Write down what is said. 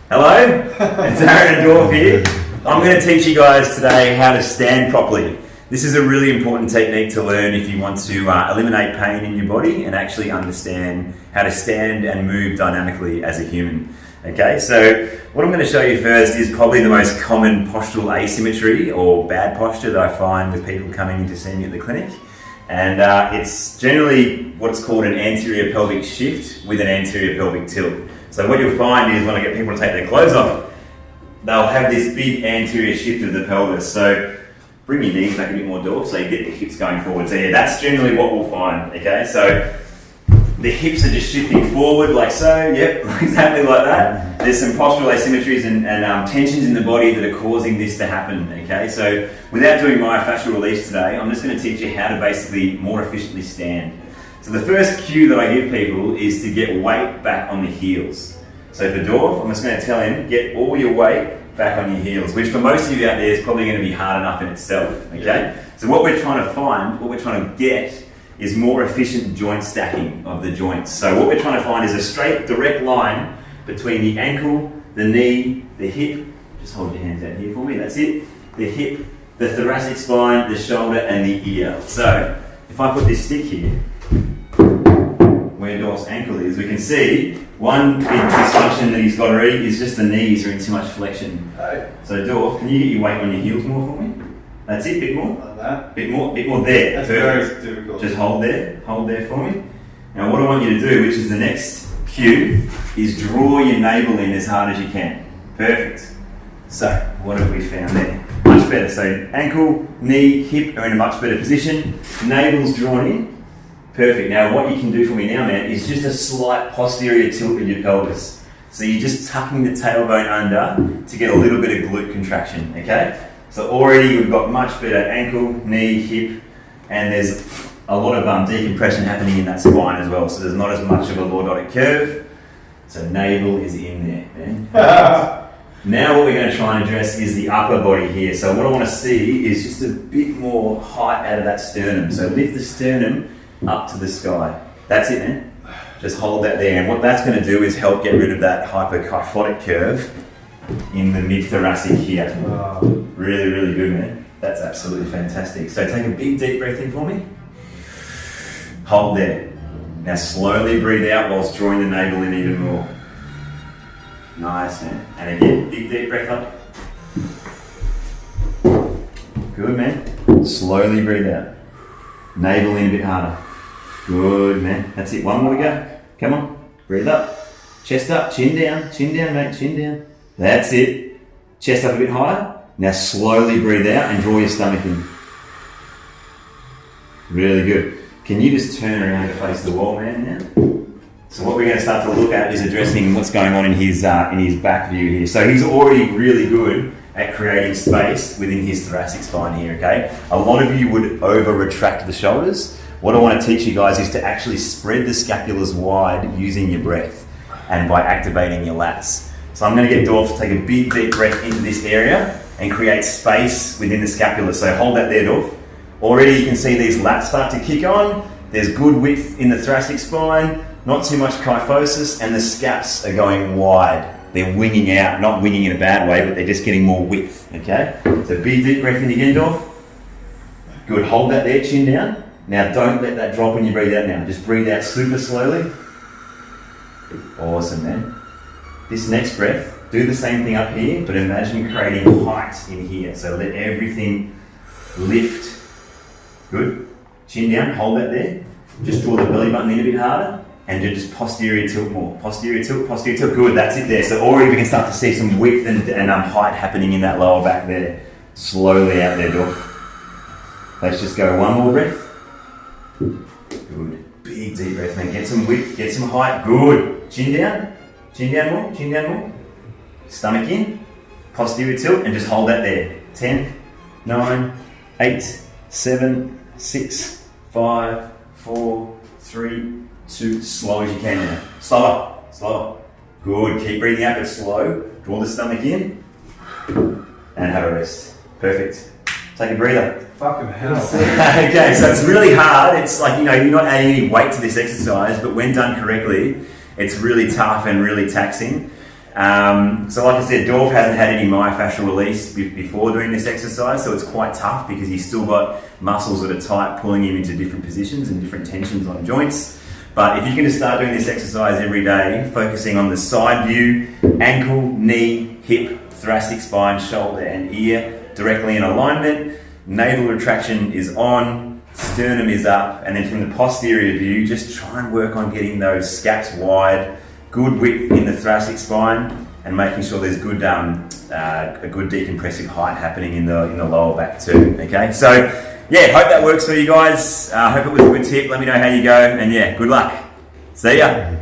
Hello, it's Aaron and Dorf here. I'm going to teach you guys today how to stand properly. This is a really important technique to learn if you want to eliminate pain in your body and actually understand how to stand and move dynamically as a human. Okay, so what I'm going to show you first is probably the most common postural asymmetry or bad posture that I find with people coming in to see me at the clinic. And it's generally what's called an anterior pelvic shift with an anterior pelvic tilt. So what you'll find is when I get people to take their clothes off, they'll have this big anterior shift of the pelvis. So bring your knees back a bit more, Dorf, so you get the hips going forward. So yeah, that's generally what we'll find, okay? So the hips are just shifting forward like so, yep, exactly like that. There's some postural asymmetries and tensions in the body that are causing this to happen, okay? So without doing myofascial release today, I'm just gonna teach you how to basically more efficiently stand. So the first cue that I give people is to get weight back on the heels. So for Dorf, I'm just going to tell him, get all your weight back on your heels, which for most of you out there is probably going to be hard enough in itself, okay? Yeah. So what we're trying to find, what we're trying to get is more efficient joint stacking of the joints. So what we're trying to find is a straight, direct line between the ankle, the knee, the hip. Just hold your hands out here for me, that's it. The hip, the thoracic spine, the shoulder, and the ear. So if I put this stick here, where Dorf's ankle is, we can see one big dysfunction that he's got already is just the knees are in too much flexion. Hey. So Dorf, can you get your weight on your heels more for me? That's it, bit more. Like that. Bit more there. That's perfect. Very difficult. Just hold there for me. Now what I want you to do, which is the next cue, is draw your navel in as hard as you can. Perfect. So, what have we found there? Much better. So ankle, knee, hip are in a much better position. Navel's drawn in. Perfect. Now what you can do for me now, man, is just a slight posterior tilt with your pelvis. So you're just tucking the tailbone under to get a little bit of glute contraction, okay? So already we've got much better ankle, knee, hip, and there's a lot of decompression happening in that spine as well. So there's not as much of a lordotic curve. So navel is in there, man. Now what we're going to try and address is the upper body here. So what I want to see is just a bit more height out of that sternum. So lift the sternum up to the sky. That's it, man. Just hold that there. And what that's going to do is help get rid of that hyperkyphotic curve in the mid-thoracic here. Wow. Really, really good, man. That's absolutely fantastic. So take a big deep breath in for me. Hold there. Now slowly breathe out whilst drawing the navel in even more. Nice, man. And again, big deep breath up. Good, man. Slowly breathe out. Navel in a bit harder. Good, man. That's it. One more to go. Come on. Breathe up. Chest up. Chin down, mate. Chin down. That's it. Chest up a bit higher. Now slowly breathe out and draw your stomach in. Really good. Can you just turn around and face the wall, man, now? So what we're going to start to look at is addressing what's going on in his back view here. So he's already really good at creating space within his thoracic spine here, okay? A lot of you would over-retract the shoulders. What I want to teach you guys is to actually spread the scapulars wide using your breath and by activating your lats. So I'm going to get Dorf to take a big deep breath into this area and create space within the scapula. So hold that there, Dorf. Already you can see these lats start to kick on. There's good width in the thoracic spine, not too much kyphosis, and the scaps are going wide. They're winging out, not winging in a bad way, but they're just getting more width, okay? So big deep breath in again, Dorf. Good, hold that there, chin down. Now don't let that drop when you breathe out now. Just breathe out super slowly. Awesome, man. This next breath, do the same thing up here, but imagine creating height in here. So let everything lift. Good. Chin down, hold that there. Just draw the belly button in a bit harder. And do just posterior tilt more. Posterior tilt. Good, that's it there. So already we can start to see some width and height happening in that lower back there. Slowly out there, Dorf. Let's just go one more breath. Good. Big deep breath, man. Get some width, get some height. Good. Chin down more. Stomach in. Posterior tilt and just hold that there. 10, 9, 8, 7, 6, 5, 4, 3, 2, slow as you can now. Slower. Good, keep breathing out but slow. Draw the stomach in and have a rest. Perfect. Take a breather. Fucking hell. Okay, so it's really hard. It's like, you're not adding any weight to this exercise, but when done correctly, it's really tough and really taxing. So like I said, Dorf hasn't had any myofascial release before doing this exercise, so it's quite tough because he's still got muscles that are tight pulling him into different positions and different tensions on joints. But if you can just start doing this exercise every day, focusing on the side view, ankle, knee, hip, thoracic spine, shoulder and ear directly in alignment, navel retraction is on, sternum is up, and then from the posterior view, just try and work on getting those scaps wide, good width in the thoracic spine, and making sure there's good a good decompressive height happening in the lower back too. Okay, so yeah, hope that works for you guys. Hope it was a good tip. Let me know how you go, and yeah, good luck. See ya.